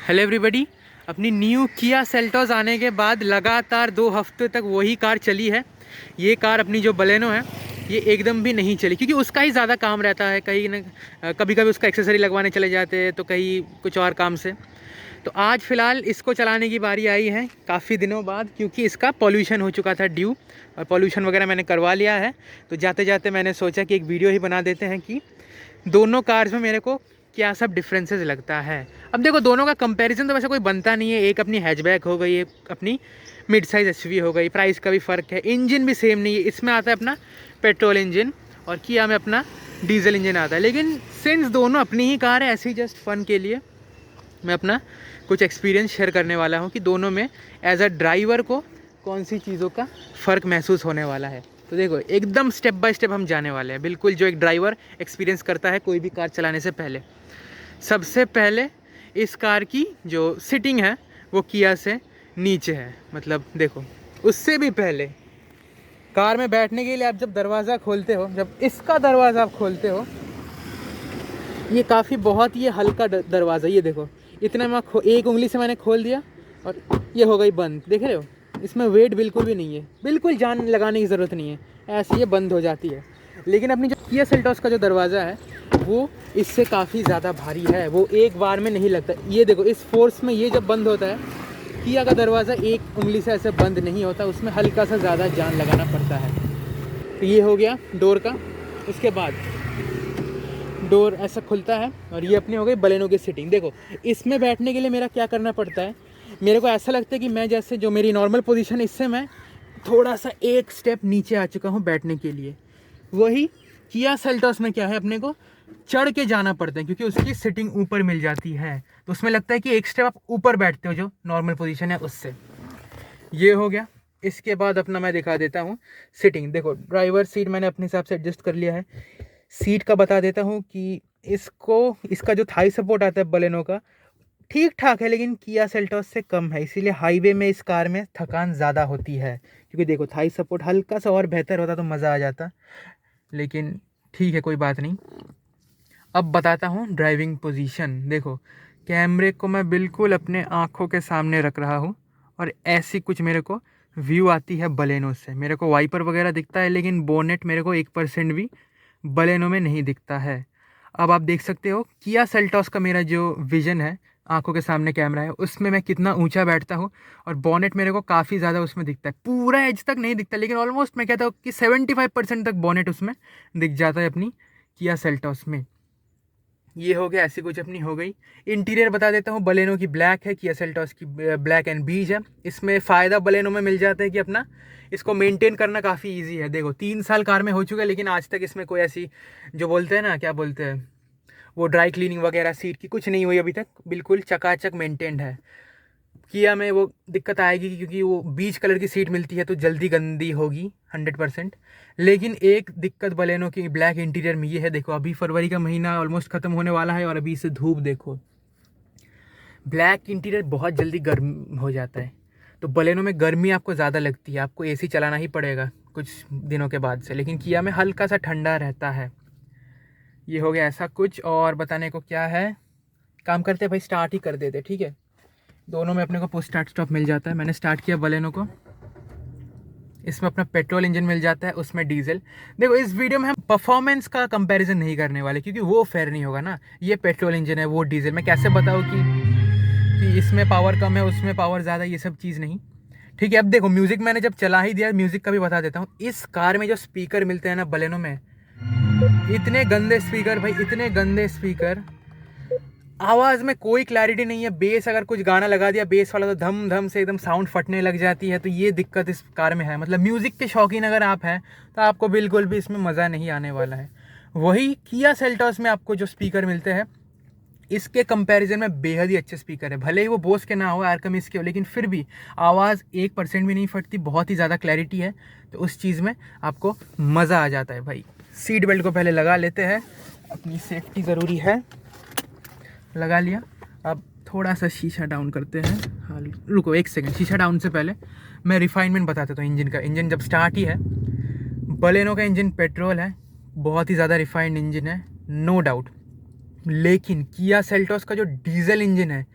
Hello everybody. अपनी new Kia Seltos आने के बाद लगातार 2 हफ्ते तक वही कार चली है। ये कार अपनी जो बलेनो है ये एकदम भी नहीं चली, क्योंकि उसका ही ज़्यादा काम रहता है। कहीं न कभी कभी उसका एक्सेसरी लगवाने चले जाते हैं, तो कहीं कुछ और काम से। तो आज फ़िलहाल इसको चलाने की बारी आई है काफ़ी दिनों बाद, क्योंकि इसका पॉल्यूशन हो चुका था ड्यू, और पॉल्यूशन वगैरह मैंने करवा लिया है। तो जाते जाते मैंने सोचा कि एक वीडियो ही बना देते हैं कि दोनों कार्स में मेरे को क्या सब डिफरेंसेस लगता है। अब देखो, दोनों का कंपैरिजन तो वैसे कोई बनता नहीं है। एक अपनी हैचबैक हो गई, एक अपनी मिड साइज़ एसयूवी हो गई। प्राइस का भी फ़र्क है, इंजन भी सेम नहीं है। इसमें आता है अपना पेट्रोल इंजन और किया में अपना डीजल इंजन आता है। लेकिन सिंस दोनों अपनी ही कार है, ऐसे ही जस्ट फ़न के लिए मैं अपना कुछ एक्सपीरियंस शेयर करने वाला हूँ कि दोनों में एज अ ड्राइवर को कौन सी चीज़ों का फ़र्क महसूस होने वाला है। तो देखो, एकदम स्टेप बाय स्टेप हम जाने वाले हैं, बिल्कुल जो एक ड्राइवर एक्सपीरियंस करता है कोई भी कार चलाने से पहले। सबसे पहले इस कार की जो सिटिंग है वो किया से नीचे है। मतलब देखो, उससे भी पहले कार में बैठने के लिए आप जब दरवाज़ा खोलते हो, जब इसका दरवाज़ा आप खोलते हो, ये काफ़ी बहुत ये हल्का दरवाज़ा, ये देखो इतना मैं एक उंगली से मैंने खोल दिया और ये हो गई बंद। देख रहे हो, इसमें वेट बिल्कुल भी नहीं है, बिल्कुल जान लगाने की ज़रूरत नहीं है, ऐसे ये बंद हो जाती है। लेकिन अपनी जो किया सेल्टोस का जो दरवाज़ा है वो इससे काफ़ी ज़्यादा भारी है, वो एक बार में नहीं लगता। ये देखो, इस फोर्स में ये जब बंद होता है, किया का दरवाज़ा एक उंगली से ऐसे बंद नहीं होता, उसमें हल्का सा ज़्यादा जान लगाना पड़ता है। तो ये हो गया डोर का। उसके बाद डोर ऐसा खुलता है और ये अपनी हो गई बलेनो की सीटिंग। देखो, इसमें बैठने के लिए मेरा क्या करना पड़ता है, मेरे को ऐसा लगता है कि मैं जैसे जो मेरी नॉर्मल पोजीशन है, इससे मैं थोड़ा सा एक स्टेप नीचे आ चुका हूँ बैठने के लिए। वही किया सेल्टोस में क्या है, अपने को चढ़ के जाना पड़ता है, क्योंकि उसकी सीटिंग ऊपर मिल जाती है। तो उसमें लगता है कि एक स्टेप आप ऊपर बैठते हो जो नॉर्मल पोजीशन है उससे। ये हो गया। इसके बाद अपना मैं दिखा देता हूँ सीटिंग। देखो, ड्राइवर सीट मैंने अपने हिसाब से एडजस्ट कर लिया है। सीट का बता देता हूँ कि इसका जो थाई सपोर्ट आता है बलेनो का, ठीक ठाक है, लेकिन किया सेल्टोस से कम है। इसीलिए हाईवे में इस कार में थकान ज़्यादा होती है, क्योंकि देखो थाई सपोर्ट हल्का सा और बेहतर होता तो मज़ा आ जाता। लेकिन ठीक है, कोई बात नहीं। अब बताता हूँ ड्राइविंग पोजीशन। देखो, कैमरे को मैं बिल्कुल अपने आँखों के सामने रख रहा हूँ और ऐसी कुछ मेरे को व्यू आती है बलेनो से। मेरे को वाइपर वगैरह दिखता है, लेकिन बोनेट मेरे को 1% भी बलेनो में नहीं दिखता है। अब आप देख सकते हो किया सेल्टोस का मेरा जो विज़न है, आंखों के सामने कैमरा है, उसमें मैं कितना ऊंचा बैठता हूँ, और बॉनेट मेरे को काफ़ी ज़्यादा उसमें दिखता है। पूरा एज तक नहीं दिखता, लेकिन ऑलमोस्ट मैं कहता हूँ कि 75% तक बॉनेट उसमें दिख जाता है अपनी किया सेल्टोस में। ये हो गया, ऐसी कुछ अपनी हो गई। इंटीरियर बता देता हूँ, बलेनो की ब्लैक है, किया सेल्टोस की ब्लैक एंड बीज है। इसमें फ़ायदा बलेनो में मिल जाता है कि अपना इसको मेंटेन करना काफ़ी इजी है। देखो, 3 साल कार में हो चुका है, लेकिन आज तक इसमें कोई ऐसी, जो बोलते हैं ना, क्या बोलते हैं वो, ड्राई क्लीनिंग वगैरह सीट की कुछ नहीं हुई अभी तक, बिल्कुल चकाचक मेंटेन्ड है। किया में वो दिक्कत आएगी, क्योंकि वो बीच कलर की सीट मिलती है तो जल्दी गंदी होगी 100%। लेकिन एक दिक्कत बलेनो की ब्लैक इंटीरियर में ये है, देखो अभी फरवरी का महीना ऑलमोस्ट ख़त्म होने वाला है, और अभी से धूप देखो, ब्लैक इंटीरियर बहुत जल्दी गर्म हो जाता है। तो बलेनो में गर्मी आपको ज़्यादा लगती है, आपको एसी चलाना ही पड़ेगा कुछ दिनों के बाद से। लेकिन किया में हल्का सा ठंडा रहता है। ये हो गया ऐसा कुछ। और बताने को क्या है, काम करते भाई, स्टार्ट ही कर देते, ठीक है। दोनों में अपने को पुश स्टार्ट स्टॉप मिल जाता है। मैंने स्टार्ट किया बलेनो को, इसमें अपना पेट्रोल इंजन मिल जाता है, उसमें डीजल। देखो, इस वीडियो में हम परफॉर्मेंस का कंपैरिजन नहीं करने वाले, क्योंकि वो फेयर नहीं होगा ना। ये पेट्रोल इंजन है, वो डीजल। मैं कैसे बताऊँ कि इसमें पावर कम है, उसमें पावर ज़्यादा, ये सब चीज़ नहीं, ठीक है। अब देखो, म्यूज़िक मैंने जब चला ही दिया, म्यूज़िक का भी बता देता हूँ। इस कार में जो स्पीकर मिलते हैं ना बलेनो में, इतने गंदे स्पीकर भाई, इतने गंदे स्पीकर, आवाज़ में कोई क्लैरिटी नहीं है। बेस अगर कुछ गाना लगा दिया बेस वाला, तो धम धम से एकदम साउंड फटने लग जाती है। तो ये दिक्कत इस कार में है। मतलब म्यूज़िक के शौकीन अगर आप हैं, तो आपको बिल्कुल भी इसमें मज़ा नहीं आने वाला है। वही किया सेल्टोस में आपको जो स्पीकर मिलते हैं, इसके कंपैरिजन में बेहद ही अच्छे स्पीकर है। भले ही वो बोस के ना हो, आर्कमिस के हो, लेकिन फिर भी आवाज़ 1% भी नहीं फटती, बहुत ही ज़्यादा क्लैरिटी है। तो उस चीज़ में आपको मज़ा आ जाता है भाई। सीट बेल्ट को पहले लगा लेते हैं, अपनी सेफ्टी ज़रूरी है। लगा लिया। अब थोड़ा सा शीशा डाउन करते हैं। हाँ, रुको 1 सेकंड, शीशा डाउन से पहले मैं रिफाइनमेंट बता देता हूँ इंजन का। इंजन जब स्टार्ट ही है, बलेनो का इंजन पेट्रोल है, बहुत ही ज़्यादा रिफाइंड इंजन है, नो डाउट। लेकिन किया सेल्टोस का जो डीजल इंजन है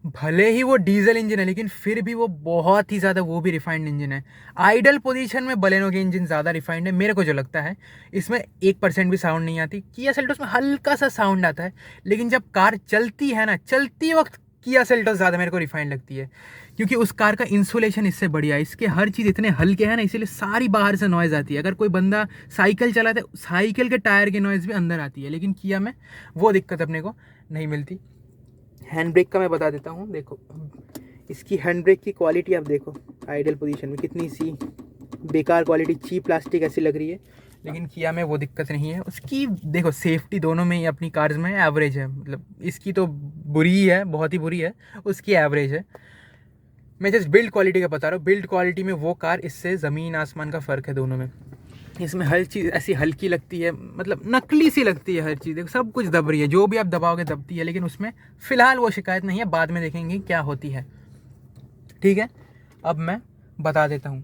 भले ही वो डीजल इंजन है लेकिन फिर भी वो बहुत ही ज़्यादा वो भी रिफाइंड इंजन है। आइडल पोजीशन में बलेनो की इंजन ज़्यादा रिफाइंड है मेरे को जो लगता है। इसमें 1% भी साउंड नहीं आती। किया सेल्टोस में हल्का सा साउंड आता है, लेकिन जब कार चलती है ना, चलती वक्त किया सेल्टोस ज़्यादा मेरे को रिफाइंड लगती है, क्योंकि उस कार का इंसुलेशन इससे बढ़िया है। इसके हर चीज़ इतने हल्के हैं ना, इसीलिए सारी बाहर से नॉइज़ आती है। अगर कोई बंदा साइकिल चलाता है, साइकिल के टायर की नॉइज़ भी अंदर आती है, लेकिन किया में वो दिक्कत अपने को नहीं मिलती। हैंड ब्रेक का मैं बता देता हूँ। देखो इसकी हैंड ब्रेक की क्वालिटी आप देखो, आइडल पोजीशन में कितनी सी बेकार क्वालिटी, चीप प्लास्टिक ऐसी लग रही है, लेकिन किया में वो दिक्कत नहीं है। उसकी देखो सेफ्टी दोनों में ही अपनी कार्स में एवरेज है, मतलब इसकी तो बुरी ही है, बहुत ही बुरी है, उसकी एवरेज है। मैं जस्ट बिल्ड क्वालिटी का बता रहा हूँ। बिल्ड क्वालिटी में वो कार इससे ज़मीन आसमान का फ़र्क है दोनों में। इसमें हर चीज़ ऐसी हल्की लगती है, मतलब नकली सी लगती है हर चीज़। देखो सब कुछ दब रही है, जो भी आप दबाओगे दबती है, लेकिन उसमें फ़िलहाल वो शिकायत नहीं है। बाद में देखेंगे क्या होती है, ठीक है। अब मैं बता देता हूँ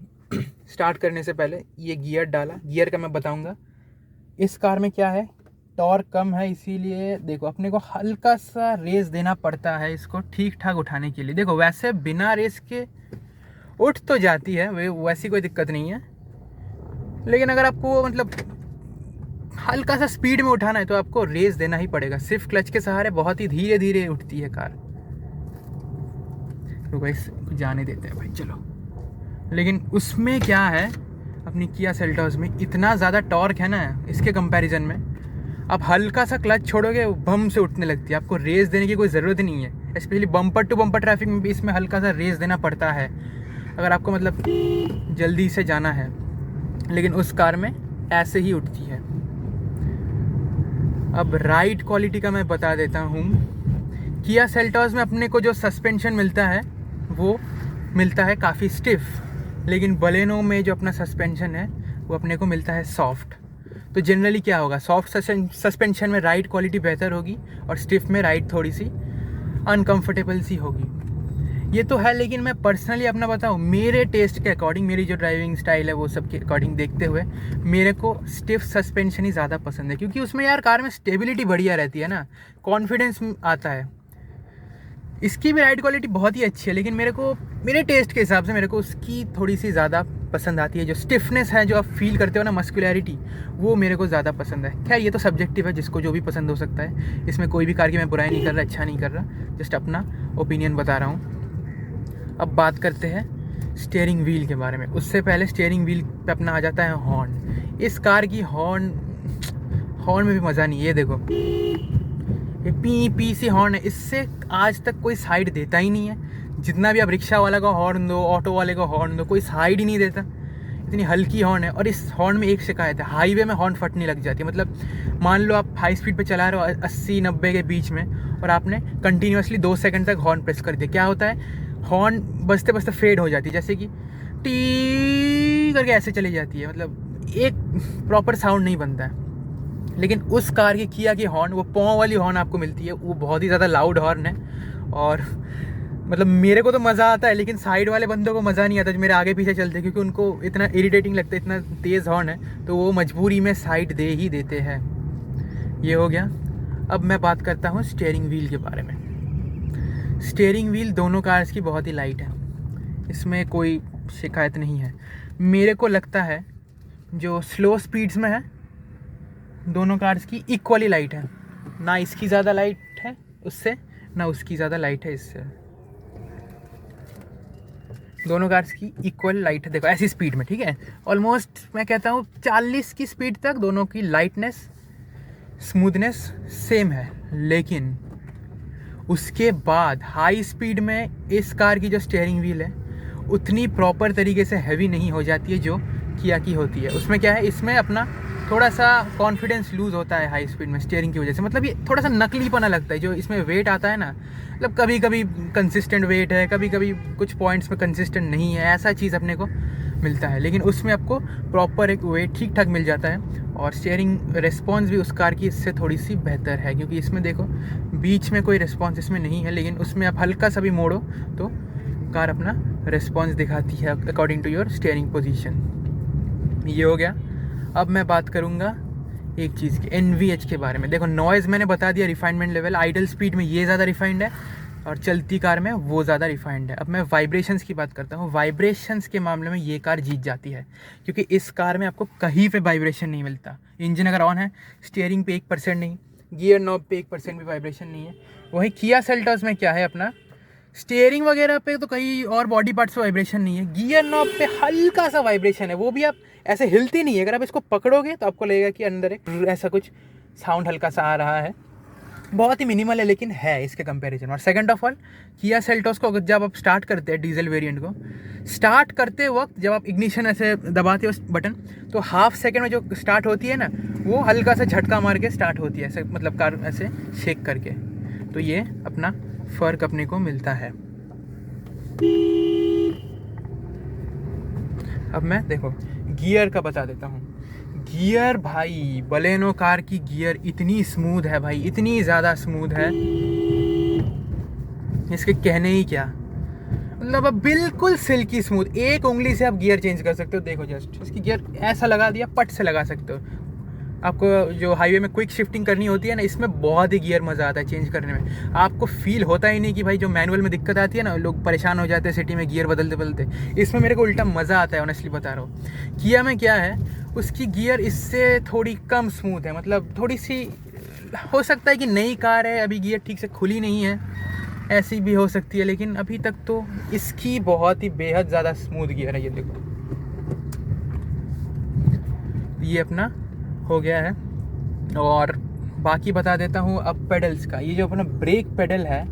स्टार्ट करने से पहले ये गियर डाला, गियर का मैं बताऊँगा। इस कार में क्या है, टॉर्क कम है, इसीलिए देखो अपने को हल्का सा रेस देना पड़ता है इसको ठीक ठाक उठाने के लिए। देखो वैसे बिना रेस के उठ तो जाती है, वैसी कोई दिक्कत नहीं है, लेकिन अगर आपको मतलब हल्का सा स्पीड में उठाना है तो आपको रेस देना ही पड़ेगा। सिर्फ क्लच के सहारे बहुत ही धीरे धीरे उठती है कार। तो भाई जाने देते हैं भाई, चलो। लेकिन उसमें क्या है, अपनी किया सेल्टोस में इतना ज़्यादा टॉर्क है ना इसके कंपैरिजन में, आप हल्का सा क्लच छोड़ोगे बम से उठने लगती है। आपको रेस देने की कोई ज़रूरत ही नहीं है। Specially bumper to bumper traffic में भी इसमें हल्का सा रेस देना पड़ता है अगर आपको मतलब जल्दी से जाना है, लेकिन उस कार में ऐसे ही उठती है। अब राइड क्वालिटी का मैं बता देता हूँ। किया सेल्टोस में अपने को जो सस्पेंशन मिलता है वो मिलता है काफ़ी स्टिफ, लेकिन बलेनो में जो अपना सस्पेंशन है वो अपने को मिलता है सॉफ्ट। तो जनरली क्या होगा, सॉफ्ट सस्पेंशन में राइड क्वालिटी बेहतर होगी और स्टिफ में राइड थोड़ी सी अनकंफर्टेबल सी होगी। ये तो है, लेकिन मैं पर्सनली अपना बताऊँ, मेरे टेस्ट के अकॉर्डिंग, मेरी जो ड्राइविंग स्टाइल है वो सब के अकॉर्डिंग देखते हुए मेरे को स्टिफ सस्पेंशन ही ज़्यादा पसंद है, क्योंकि उसमें यार कार में स्टेबिलिटी बढ़िया रहती है ना, कॉन्फिडेंस आता है। इसकी भी राइड क्वालिटी बहुत ही अच्छी है, लेकिन मेरे टेस्ट के हिसाब से मेरे को उसकी थोड़ी सी ज़्यादा पसंद आती है। जो स्टिफनेस है जो आप फील करते हो ना, मस्कुलैरिटी, वो मेरे को ज़्यादा पसंद है। खैर ये तो सब्जेक्टिव है, जिसको जो भी पसंद हो सकता है। इसमें कोई भी कार की मैं बुराई नहीं कर रहा, अच्छा नहीं कर रहा, जस्ट अपना ओपिनियन बता रहा हूँ। अब बात करते हैं स्टीयरिंग व्हील के बारे में। उससे पहले स्टीयरिंग व्हील पे अपना आ जाता है हॉर्न। इस कार की हॉर्न में भी मज़ा नहीं है। ये देखो ये पी पी सी हॉर्न है, इससे आज तक कोई साइड देता ही नहीं है। जितना भी आप रिक्शा वाला का हॉर्न दो, ऑटो वाले का हॉर्न दो, कोई साइड ही नहीं देता। इतनी हल्की हॉर्न है। और इस हॉर्न में एक शिकायत है, हाईवे में हॉर्न फटने लग जाती है। मतलब मान लो आप हाई स्पीड पे चला रहे हो 80-90 के बीच में, और आपने कंटिन्यूसली 2 सेकंड तक हॉर्न प्रेस कर दिया, क्या होता है, हॉर्न बजते बजते फेड हो जाती है, जैसे कि टी करके ऐसे चली जाती है। मतलब एक प्रॉपर साउंड नहीं बनता है। लेकिन उस कार की किया की हॉर्न, वो पॉ वाली हॉर्न आपको मिलती है, वो बहुत ही ज़्यादा लाउड हॉर्न है। और मतलब मेरे को तो मज़ा आता है, लेकिन साइड वाले बंदों को मज़ा नहीं आता जो मेरे आगे पीछे चलते हैं, क्योंकि उनको इतना इरिटेटिंग लगता है, इतना तेज़ हॉर्न है, तो वो मजबूरी में साइड दे ही देते हैं। ये हो गया। अब मैं बात करता हूँ स्टीयरिंग व्हील के बारे में। स्टीयरिंग व्हील दोनों कार्स की बहुत ही लाइट है, इसमें कोई शिकायत नहीं है। मेरे को लगता है जो स्लो स्पीड्स में है दोनों कार्स की इक्वली लाइट है, ना इसकी ज़्यादा लाइट है उससे, ना उसकी ज़्यादा लाइट है इससे। दोनों कार्स की इक्वल लाइट है। देखो ऐसी स्पीड में, ठीक है, ऑलमोस्ट मैं कहता हूँ 40 की स्पीड तक दोनों की लाइटनेस, स्मूथनेस सेम है। लेकिन उसके बाद हाई स्पीड में इस कार की जो स्टीयरिंग व्हील है उतनी प्रॉपर तरीके से हैवी नहीं हो जाती है जो किया की होती है। उसमें क्या है, इसमें अपना थोड़ा सा कॉन्फिडेंस लूज़ होता है हाई स्पीड में स्टीयरिंग की वजह से। मतलब ये थोड़ा सा नकलीपना लगता है जो इसमें वेट आता है ना, मतलब कभी कभी कंसिस्टेंट वेट है, कभी कभी कुछ पॉइंट्स में कंसिस्टेंट नहीं है, ऐसा चीज़ अपने को मिलता है। लेकिन उसमें आपको प्रॉपर एक वेट ठीक ठाक मिल जाता है। और स्टीयरिंग रिस्पॉन्स भी उस कार की इससे थोड़ी सी बेहतर है, क्योंकि इसमें देखो बीच में कोई रिस्पॉन्स इसमें नहीं है, लेकिन उसमें आप हल्का सा भी मोड़ो तो कार अपना रिस्पॉन्स दिखाती है according to your steering position. ये हो गया। अब मैं बात करूँगा एक चीज़ की, NVH के बारे में। देखो नॉइज़ मैंने बता दिया, रिफाइनमेंट लेवल, आइडल स्पीड में ये ज़्यादा रिफाइंड है, और चलती कार में वो ज़्यादा रिफाइंड है। अब मैं वाइब्रेशंस की बात करता हूँ। वाइब्रेशंस के मामले में ये कार जीत जाती है, क्योंकि इस कार में आपको कहीं पे वाइब्रेशन नहीं मिलता। इंजन अगर ऑन है, स्टीयरिंग पे 1% नहीं, गियर नॉब पे 1% भी वाइब्रेशन नहीं है। वहीं किया सेल्टॉस में क्या है, अपना स्टीयरिंग वगैरह पे तो कहीं और बॉडी पार्ट्स पे वाइब्रेशन नहीं है। गियर नॉब पे हल्का सा वाइब्रेशन है, वो भी आप ऐसे हिलती नहीं है। अगर आप इसको पकड़ोगे तो आपको लगेगा कि अंदर एक ऐसा कुछ साउंड हल्का सा आ रहा है। बहुत ही मिनिमल है, लेकिन है इसके कंपैरिजन। और second of all, Kia Seltos को जब आप स्टार्ट करते हैं डीजल वेरिएंट को, स्टार्ट करते वक्त जब आप इग्निशन ऐसे दबाते हो उस बटन, तो हाफ सेकंड में जो स्टार्ट होती है ना, वो हल्का सा झटका मार के स्टार्ट होती है, ऐसे मतलब कार ऐसे शेक करके। तो ये अपना फ़र्क अपने को मिलता है। अब मैं देखो गियर का बता देता हूँ। गियर भाई, बलेनो कार की गियर इतनी स्मूथ है भाई, इतनी ज़्यादा स्मूथ है, इसके कहने ही क्या। मतलब अब बिल्कुल सिल्की स्मूथ, एक उंगली से आप गियर चेंज कर सकते हो। देखो जस्ट इसकी गियर ऐसा लगा दिया, पट से लगा सकते हो। आपको जो हाईवे में क्विक शिफ्टिंग करनी होती है ना, इसमें बहुत ही गियर मज़ा आता है चेंज करने में। आपको फील होता ही नहीं कि भाई जो मैनुअल में दिक्कत आती है ना, लोग परेशान हो जाते हैं सिटी में गियर बदलते बदलते। इसमें मेरे को उल्टा मज़ा आता है, ऑनेस्टली बता रहा हूँ। किया में क्या है, उसकी गियर इससे थोड़ी कम स्मूथ है। मतलब थोड़ी सी, हो सकता है कि नई कार है, अभी गियर ठीक से खुली नहीं है, ऐसी भी हो सकती है, लेकिन अभी तक तो इसकी बहुत ही बेहद ज़्यादा स्मूथ गियर है। ये देखो, ये अपना हो गया है। और बाकी बता देता हूँ अब पेडल्स का। ये जो अपना ब्रेक पेडल है,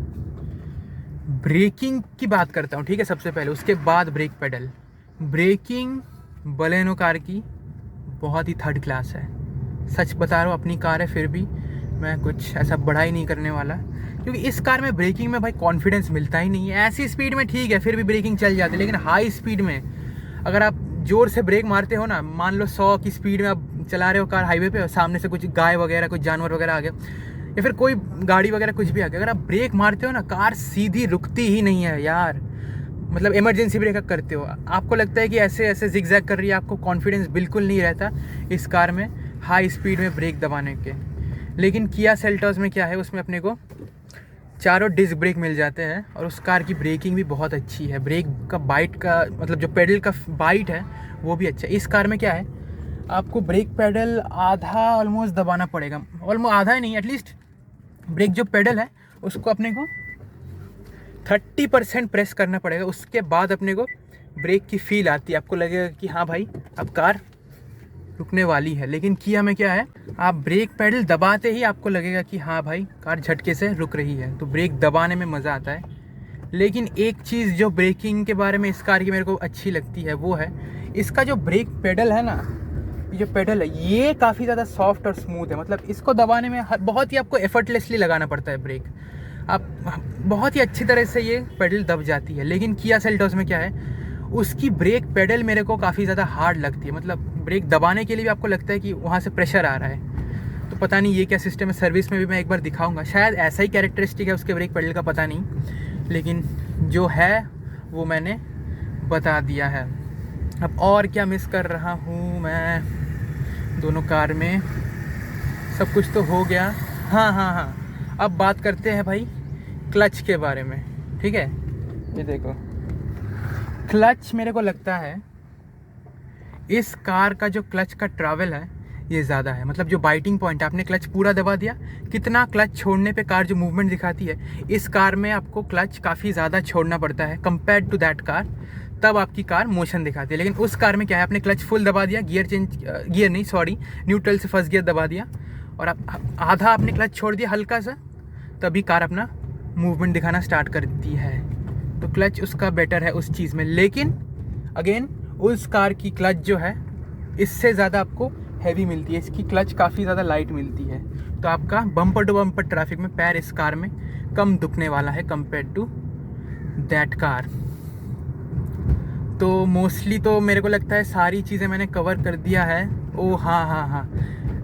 ब्रेकिंग की बात करता हूँ, ठीक है, सबसे पहले, उसके बाद brake pedal. Braking Baleno car की बहुत ही थर्ड क्लास है। सच बता रहा हूँ, अपनी कार है, फिर भी मैं कुछ ऐसा बड़ा ही नहीं करने वाला, क्योंकि इस कार में ब्रेकिंग में भाई कॉन्फिडेंस मिलता ही नहीं है। ऐसी स्पीड में ठीक है, फिर भी ब्रेकिंग चल जाती है, लेकिन हाई स्पीड में अगर आप ज़ोर से ब्रेक मारते हो ना, मान लो 100 की स्पीड में आप चला रहे हो कार हाईवे पे, और सामने से कुछ गाय वगैरह, कुछ जानवर वगैरह आ गया, या फिर कोई गाड़ी वगैरह कुछ भी आ गया, अगर आप ब्रेक मारते हो ना, कार सीधी रुकती ही नहीं है यार। मतलब इमरजेंसी ब्रेक आप करते हो, आपको लगता है कि ऐसे ऐसे जिगजैग कर रही है, आपको कॉन्फिडेंस बिल्कुल नहीं रहता इस कार में हाई स्पीड में ब्रेक दबाने के। लेकिन किया सेल्टॉस में क्या है, उसमें अपने को चारों डिस्क ब्रेक मिल जाते हैं, और उस कार की ब्रेकिंग भी बहुत अच्छी है। ब्रेक का बाइट का मतलब जो पेडल का बाइट है वो भी अच्छा है। इस कार में क्या है, आपको ब्रेक पेडल आधा ऑलमोस्ट दबाना पड़ेगा, ऑलमोस्ट आधा ही नहीं, एटलीस्ट ब्रेक जो पेडल है उसको अपने को 30% प्रेस करना पड़ेगा। उसके बाद अपने को ब्रेक की फील आती है, आपको लगेगा कि हाँ भाई अब कार रुकने वाली है। लेकिन किया में क्या है, आप ब्रेक पेडल दबाते ही आपको लगेगा कि हाँ भाई कार झटके से रुक रही है, तो ब्रेक दबाने में मज़ा आता है। लेकिन एक चीज़ जो ब्रेकिंग के बारे में इस कार की मेरे को अच्छी लगती है, वो है इसका जो ब्रेक पेडल है ना, ये जो पेडल है ये काफ़ी ज़्यादा सॉफ्ट और स्मूथ है। मतलब इसको दबाने में बहुत ही आपको एफर्टलेसली लगाना पड़ता है ब्रेक, आप बहुत ही अच्छी तरह से ये पेडल दब जाती है। लेकिन किया सेल्टॉस में क्या है, उसकी ब्रेक पेडल मेरे को काफ़ी ज़्यादा हार्ड लगती है। मतलब ब्रेक दबाने के लिए भी आपको लगता है कि वहाँ से प्रेशर आ रहा है। तो पता नहीं ये क्या सिस्टम है, सर्विस में भी मैं एक बार दिखाऊंगा, शायद ऐसा ही कैरेक्टरिस्टिक है उसके ब्रेक पेडल का, पता नहीं, लेकिन जो है वो मैंने बता दिया है। अब और क्या मिस कर रहा हूँ मैं दोनों कार में, सब कुछ तो हो गया। हाँ, अब बात करते हैं भाई क्लच के बारे में, ठीक है। ये देखो क्लच, मेरे को लगता है इस कार का जो क्लच का ट्रैवल है ये ज़्यादा है। मतलब जो बाइटिंग पॉइंट है, आपने क्लच पूरा दबा दिया, कितना क्लच छोड़ने पे कार जो मूवमेंट दिखाती है, इस कार में आपको क्लच काफ़ी ज़्यादा छोड़ना पड़ता है कंपेयर टू दैट कार, तब आपकी कार मोशन दिखाती है। लेकिन उस कार में क्या है, आपने क्लच फुल दबा दिया, न्यूट्रल से फर्स्ट गियर दबा दिया, और आप आधा आपने क्लच छोड़ दिया हल्का सा, तभी कार अपना मूवमेंट दिखाना स्टार्ट करती है। तो क्लच उसका बेटर है उस चीज़ में। लेकिन अगेन उस कार की क्लच जो है इससे ज़्यादा आपको हैवी मिलती है, इसकी क्लच काफ़ी ज़्यादा लाइट मिलती है। तो आपका बम्पर टू बम्पर ट्रैफिक में पैर इस कार में कम दुखने वाला है कंपेयर टू दैट कार। तो मोस्टली तो मेरे को लगता है सारी चीज़ें मैंने कवर कर दिया है। ओ हाँ,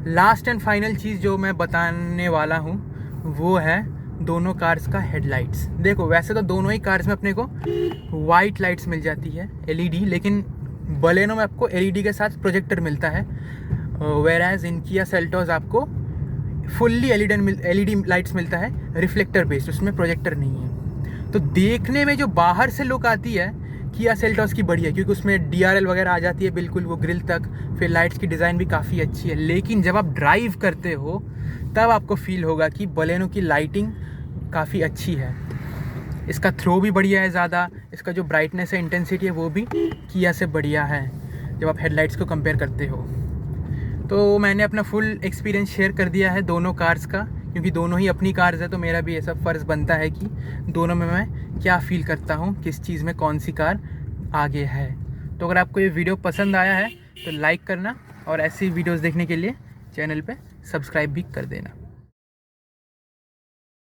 लास्ट एंड फाइनल चीज़ जो मैं बताने वाला हूँ वो है दोनों कार्स का हेडलाइट्स। देखो वैसे तो दोनों ही कार्स में अपने को वाइट लाइट्स मिल जाती है एलईडी, लेकिन बलेनो में आपको एलईडी के साथ प्रोजेक्टर मिलता है, वेराज इन किया सेल्टॉस आपको फुल्ली एलईडी लाइट्स मिलता है रिफ्लेक्टर बेस्ड, उसमें प्रोजेक्टर नहीं है। तो देखने में जो बाहर से लुक आती है किया सेल्टॉस की बढ़िया, क्योंकि उसमें DRL वगैरह आ जाती है बिल्कुल वो ग्रिल तक, फिर लाइट्स की डिज़ाइन भी काफ़ी अच्छी है। लेकिन जब आप ड्राइव करते हो तब आपको फील होगा कि बलेनो की लाइटिंग काफ़ी अच्छी है। इसका थ्रो भी बढ़िया है ज़्यादा, इसका जो ब्राइटनेस है, इंटेंसिटी है, वो भी किया से बढ़िया है जब आप हेडलाइट्स को कंपेयर करते हो। तो मैंने अपना फुल एक्सपीरियंस शेयर कर दिया है दोनों कार्स का, क्योंकि दोनों ही अपनी कार्स है, तो मेरा भी ऐसा फ़र्ज़ बनता है कि दोनों में मैं क्या फ़ील करता हूँ, किस चीज़ में कौन सी कार आगे है। तो अगर आपको ये वीडियो पसंद आया है तो लाइक करना, और ऐसी वीडियोस देखने के लिए चैनल पे सब्सक्राइब भी कर देना।